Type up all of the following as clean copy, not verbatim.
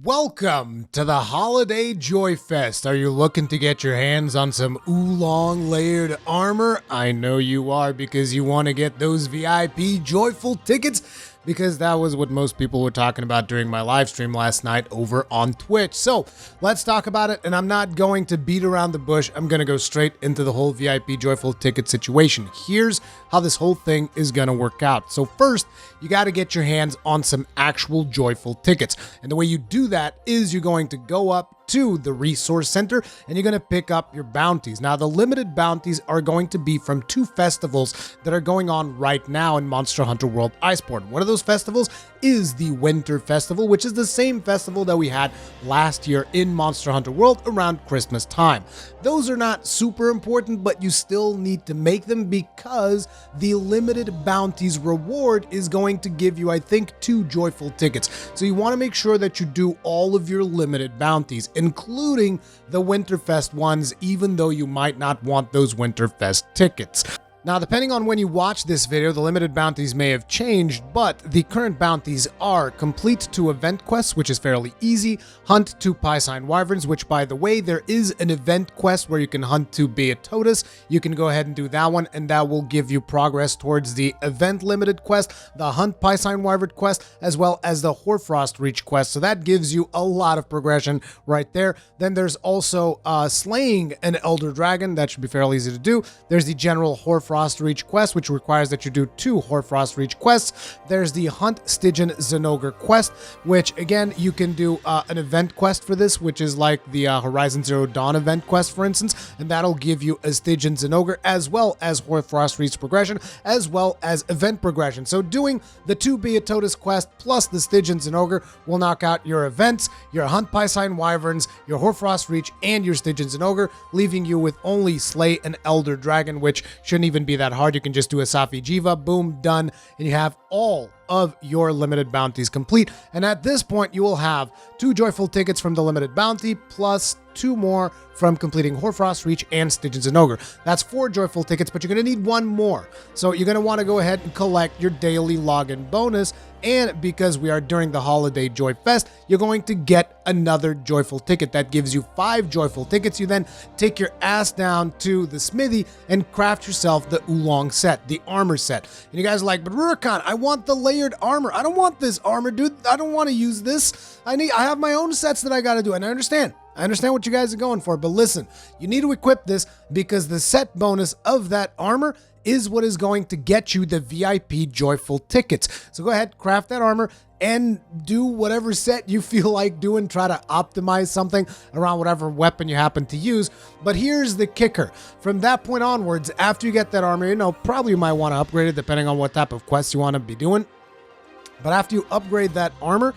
Welcome to the Holiday Joy Fest. Are you looking to get your hands on some Oolong Layered Armor? I know you are, because you want to get those VIP joyful tickets, because that was what most people were talking about during my live stream last night over on Twitch. So let's talk about it, and I'm not going to beat around the bush. I'm going to go straight into the whole VIP joyful ticket situation. Here's how this whole thing is going to work out. So first, you got to get your hands on some actual joyful tickets. And the way you do that is you're going to go up to the resource center and you're going to pick up your bounties. Now, the limited bounties are going to be from two festivals that are going on right now in Monster Hunter World Iceborne. One of those festivals is the Winter Festival, which is the same festival that we had last year in Monster Hunter World around Christmas time. Those are not super important, but you still need to make them because the limited bounties reward is going to give you, I think, 2 joyful tickets. So you want to make sure that you do all of your limited bounties, including the Winterfest ones, even though you might not want those Winterfest tickets. Now, depending on when you watch this video, the limited bounties may have changed, but the current bounties are complete 2 event quests, which is fairly easy, hunt 2 Piscine Wyverns, which, by the way, there is an event quest where you can hunt 2 Beatotus. You can go ahead and do that one, and that will give you progress towards the event limited quest, the hunt Piscine Wyvern quest, as well as the Hoarfrost Reach quest. So that gives you a lot of progression right there. Then there's also slaying an Elder Dragon. That should be fairly easy to do. There's the general Hoarfrost Reach quest, which requires that you do 2 Hoarfrost Reach quests. There's the Hunt Stygian Zinogre quest, which again, you can do an event quest for this, which is like the Horizon Zero Dawn event quest, for instance, and that'll give you a Stygian Zinogre, as well as Hoarfrost Reach progression, as well as event progression. So doing the 2 Beatotus quest plus the Stygian Zinogre will knock out your events, your Hunt Piscine Wyverns, your Hoarfrost Reach, and your Stygian Zinogre, leaving you with only Slay an Elder Dragon, which shouldn't even be that hard. You can just do a Safi Jiva, boom, done, and you have all of your limited bounties complete. And at this point, you will have 2 joyful tickets from the limited bounty plus 2 more from completing Hoarfrost Reach and Stygian Zinogre. That's 4 joyful tickets, but you're going to need 1 more. So you're going to want to go ahead and collect your daily login bonus. And because we are during the Holiday Joy Fest, you're going to get another joyful ticket. That gives you 5 joyful tickets. You then take your ass down to the smithy and craft yourself the Oolong set, the armor set. And you guys are like, but Rurikhan, I want the layered armor. I don't want this armor, dude. I don't want to use this. I have my own sets that I got to do. And I understand what you guys are going for, but listen, you need to equip this because the set bonus of that armor is what is going to get you the VIP joyful tickets. So go ahead, craft that armor and do whatever set you feel like doing. Try to optimize something around whatever weapon you happen to use. But here's the kicker. From that point onwards, after you get that armor, probably you might want to upgrade it depending on what type of quest you want to be doing. But after you upgrade that armor,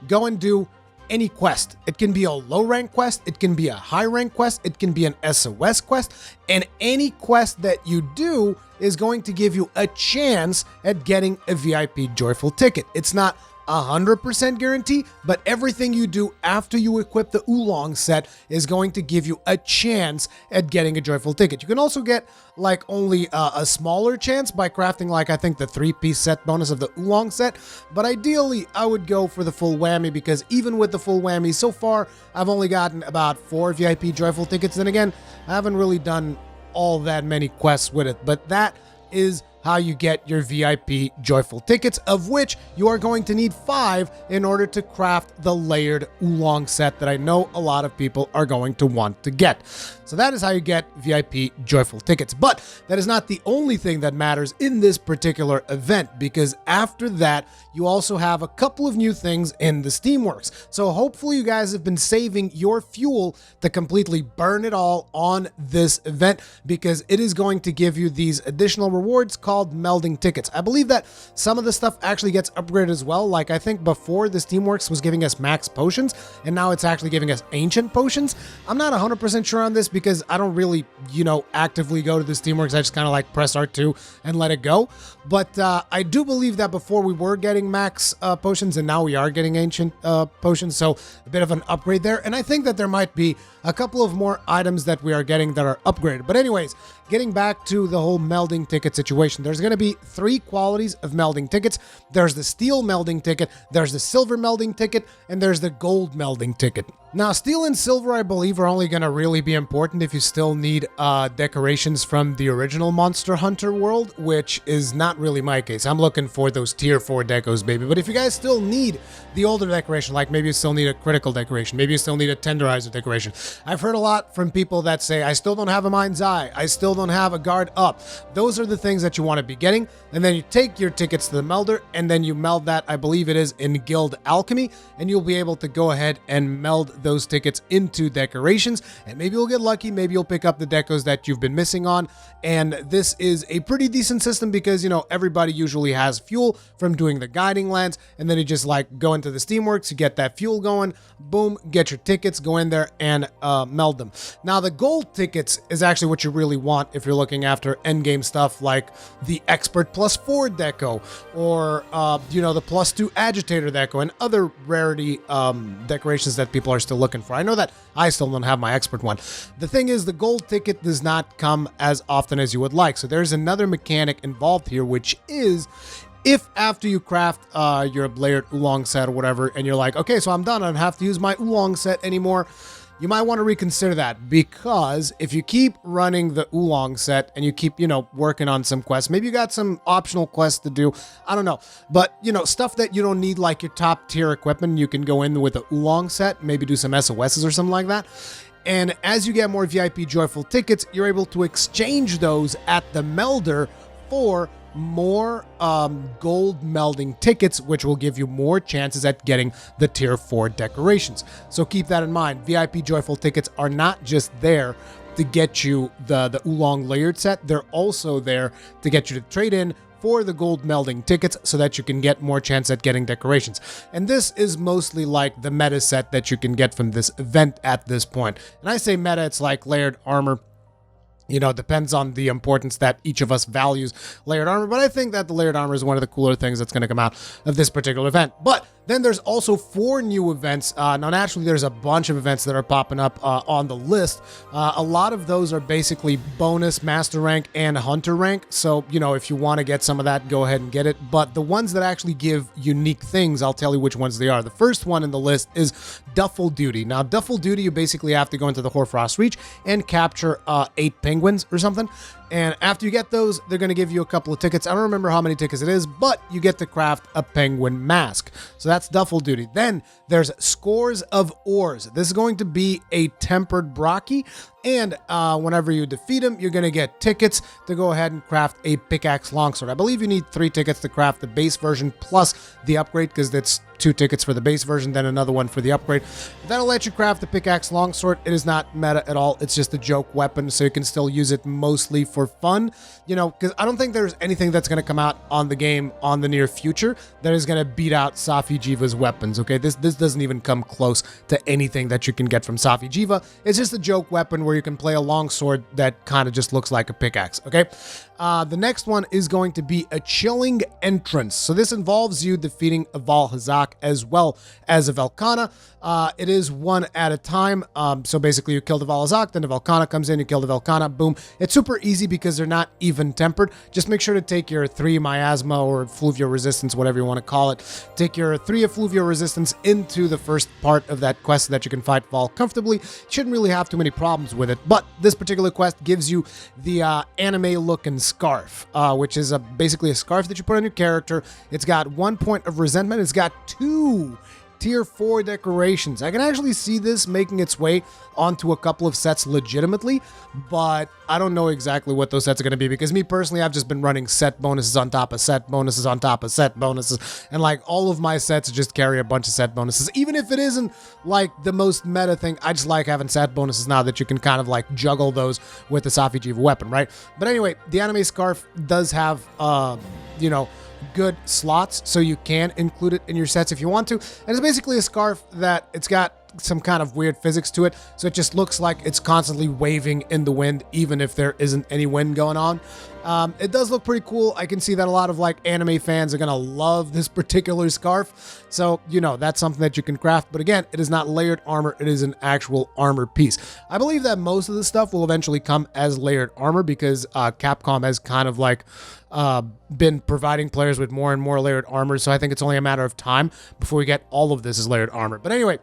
go and do any quest. It can be a low rank quest, it can be a high rank quest, it can be an SOS quest, and any quest that you do is going to give you a chance at getting a VIP joyful ticket. It's not 100% guarantee, but everything you do after you equip the Oolong set is going to give you a chance at getting a joyful ticket. You can also get like only a smaller chance by crafting like I think the 3-piece set bonus of the Oolong set, but ideally I would go for the full whammy, because even with the full whammy so far I've only gotten about 4 VIP joyful tickets. And again, I haven't really done all that many quests with it, but that is how you get your VIP joyful tickets, of which you are going to need 5 in order to craft the layered Oolong set that I know a lot of people are going to want to get. So that is how you get VIP joyful tickets. But that is not the only thing that matters in this particular event, because after that, you also have a couple of new things in the Steamworks. So hopefully you guys have been saving your fuel to completely burn it all on this event, because it is going to give you these additional rewards called melding tickets. I believe that some of the stuff actually gets upgraded as well. Like I think before the Steamworks was giving us max potions, and now it's actually giving us ancient potions. I'm not 100% sure on this because I don't really, actively go to the Steamworks. I just kind of like press R2 and let it go. But I do believe that before we were getting max potions, and now we are getting ancient potions. So a bit of an upgrade there. And I think that there might be a couple of more items that we are getting that are upgraded. But anyways, getting back to the whole melding ticket situation, there's going to be 3 qualities of melding tickets. There's the steel melding ticket, there's the silver melding ticket, and there's the gold melding ticket. Now, steel and silver, I believe, are only going to really be important if you still need decorations from the original Monster Hunter world, which is not really my case. I'm looking for those tier 4 decos, baby. But if you guys still need the older decoration, like maybe you still need a critical decoration, maybe you still need a tenderizer decoration. I've heard a lot from people that say, I still don't have a Mind's Eye, I still don't have a guard up. Those are the things that you want to be getting. And then you take your tickets to the melder, and then you meld that, I believe it is in Guild Alchemy, and you'll be able to go ahead and meld those tickets into decorations, and maybe you'll get lucky, maybe you'll pick up the decos that you've been missing on. And this is a pretty decent system because, you know, everybody usually has fuel from doing the guiding lands, and then you just like go into the Steamworks, you get that fuel going, boom, get your tickets, go in there and meld them. Now, the gold tickets is actually what you really want if you're looking after endgame stuff like the Expert +4 deco, or you know, the +2 Agitator deco, and other rarity decorations that people are still looking for. I know that I still don't have my Expert one. The thing is, the gold ticket does not come as often as you would like. So there's another mechanic involved here, which is if after you craft your layered Oolong set or whatever, and you're like, okay, so I'm done, I don't have to use my Oolong set anymore, you might want to reconsider that, because if you keep running the Oolong set and you keep, you know, working on some quests, maybe you got some optional quests to do, I don't know, but, you know, stuff that you don't need, like your top tier equipment, you can go in with the Oolong set, maybe do some SOSs or something like that. And as you get more VIP Joyful tickets, you're able to exchange those at the melder for more gold melding tickets, which will give you more chances at getting the tier 4 decorations. So keep that in mind. VIP Joyful tickets are not just there to get you the Oolong Layered set, they're also there to get you to trade in for the gold melding tickets so that you can get more chance at getting decorations. And this is mostly like the meta set that you can get from this event at this point. And I say meta, it's like layered armor. You know, it depends on the importance that each of us values layered armor, but I think that the layered armor is one of the cooler things that's going to come out of this particular event. But then there's also 4 new events. Now, naturally, there's a bunch of events that are popping up on the list. A lot of those are basically bonus master rank and hunter rank. So, you know, if you want to get some of that, go ahead and get it. But the ones that actually give unique things, I'll tell you which ones they are. The first one in the list is Duffel Duty. Now, Duffel Duty, you basically have to go into the Hoarfrost Reach and capture 8 penguins or something. And after you get those, they're going to give you a couple of tickets. I don't remember how many tickets it is, but you get to craft a penguin mask. So that's Duffel Duty. Then there's Scores of Ores. This is going to be a tempered Brocky. And whenever you defeat him, you're going to get tickets to go ahead and craft a pickaxe longsword. I believe you need 3 tickets to craft the base version plus the upgrade, because that's 2 tickets for the base version, then another one for the upgrade. That'll let you craft the pickaxe longsword. It is not meta at all. It's just a joke weapon, so you can still use it mostly for fun. You know, because I don't think there's anything that's going to come out on the game on the near future that is going to beat out Safi Jiva's weapons, okay? This doesn't even come close to anything that you can get from Safi Jiva. It's just a joke weapon where you can play a longsword that kind of just looks like a pickaxe, okay? The next one is going to be a Chilling Entrance. So this involves you defeating a Valhazak as well as a Velkhana. It is one at a time. So basically you kill the Valhazak, then the Velkhana comes in, you kill the Velkhana, boom. It's super easy because they're not even tempered. Just make sure to take your 3 miasma or fluvial resistance, whatever you want to call it. Take your 3 of fluvial resistance into the first part of that quest so that you can fight Val comfortably. Shouldn't really have too many problems with it, but this particular quest gives you the anime looking scarf, which is basically a scarf that you put on your character. It's got 1 point of resentment. It's got 2 tier 4 decorations. I can actually see this making its way onto a couple of sets legitimately, but I don't know exactly what those sets are going to be, because me personally, I've just been running set bonuses on top of set bonuses on top of set bonuses, and like all of my sets just carry a bunch of set bonuses. Even if it isn't like the most meta thing, I just like having set bonuses now that you can kind of like juggle those with the Safi Jiva weapon, right? But anyway, the anime scarf does have, you know, good slots, so you can include it in your sets if you want to. And it's basically a scarf that it's got some kind of weird physics to it, so it just looks like it's constantly waving in the wind, even if there isn't any wind going on. It does look pretty cool. I can see that a lot of like anime fans are gonna love this particular scarf. So, you know, that's something that you can craft. But again, it is not layered armor. It is an actual armor piece. I believe that most of the stuff will eventually come as layered armor because Capcom has kind of like been providing players with more and more layered armor. So I think it's only a matter of time before we get all of this as layered armor. But anyway,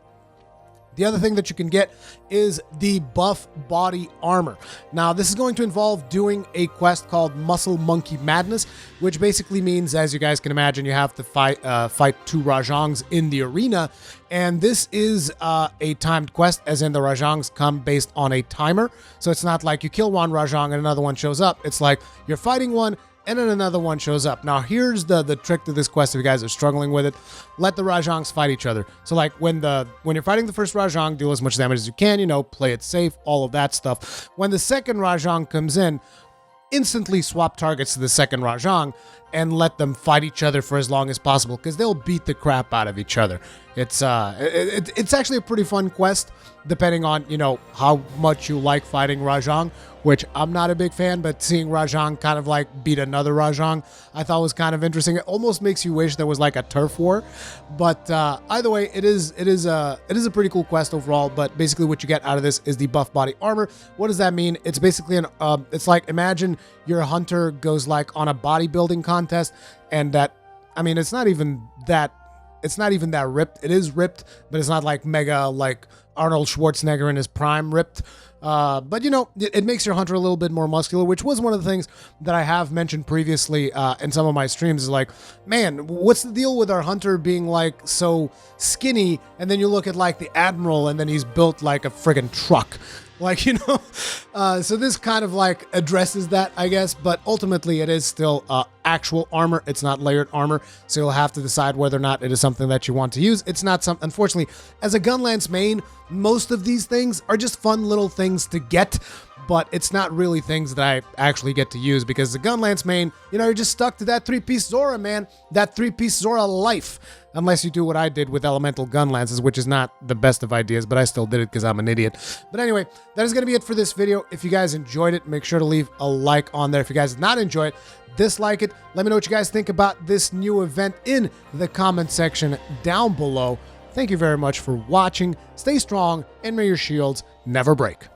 the other thing that you can get is the buff body armor. Now, this is going to involve doing a quest called Muscle Monkey Madness, which basically means, as you guys can imagine, you have to fight 2 Rajangs in the arena. And this is a timed quest, as in the Rajangs come based on a timer. So it's not like you kill one Rajang and another one shows up. It's like you're fighting one, and then another one shows up. Now, here's the trick to this quest if you guys are struggling with it. Let the Rajangs fight each other. So, like, when you're fighting the first Rajang, deal as much damage as you can, you know, play it safe, all of that stuff. When the second Rajang comes in, instantly swap targets to the second Rajang and let them fight each other for as long as possible, because they'll beat the crap out of each other. It's actually a pretty fun quest, depending on, you know, how much you like fighting Rajang, which I'm not a big fan, but seeing Rajang kind of like beat another Rajang, I thought was kind of interesting. It almost makes you wish there was like a turf war, but either way, it is a pretty cool quest overall. But basically, what you get out of this is the buff body armor. What does that mean? It's basically it's like, imagine your hunter goes like on a bodybuilding contest, and that, I mean, it's not even that ripped. It is ripped, but it's not like mega, like Arnold Schwarzenegger in his prime ripped. But, you know, it makes your hunter a little bit more muscular, which was one of the things that I have mentioned previously in some of my streams, is like, man, what's the deal with our hunter being like so skinny? And then you look at like the Admiral, and then he's built like a friggin' truck. Like, you know, so this kind of like addresses that, I guess, but ultimately it is still actual armor. It's not layered armor, so you'll have to decide whether or not it is something that you want to use. It's not something, unfortunately, as a Gunlance main, most of these things are just fun little things to get, but it's not really things that I actually get to use, because the Gunlance main, you know, you're just stuck to that 3-piece Zora, man. That 3-piece Zora life. Unless you do what I did with Elemental Gunlances, which is not the best of ideas, but I still did it because I'm an idiot. But anyway, that is going to be it for this video. If you guys enjoyed it, make sure to leave a like on there. If you guys did not enjoy it, dislike it. Let me know what you guys think about this new event in the comment section down below. Thank you very much for watching. Stay strong, and may your shields never break.